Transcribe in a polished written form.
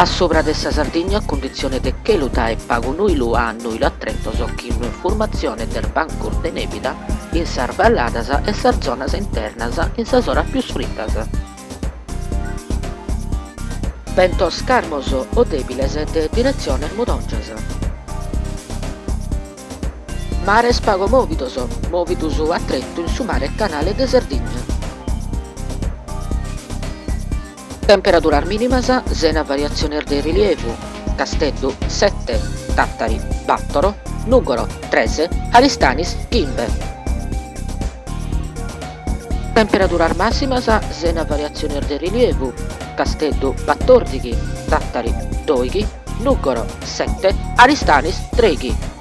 A sopra dessa Sardigna, a condizione de che luta e pago noi lu a noi lo attretto so che un'informazione del banco de nebita in sarvallatasa e sarzonasa internasa in sa sora più sfrittas. Vento scarmoso o debiles de direzione mudongias. Mare spago movitus attretto in su mare canale de Sardigna. Temperatura minimas, zena variazione de rilievo, Casteddu 7, Tattari, Battoro, Nugoro 13, Aristanis 15. Temperatura massimas, zena variazione de rilievo, Casteddu 14, Tattari 12, Nugoro 7, Aristanis 13.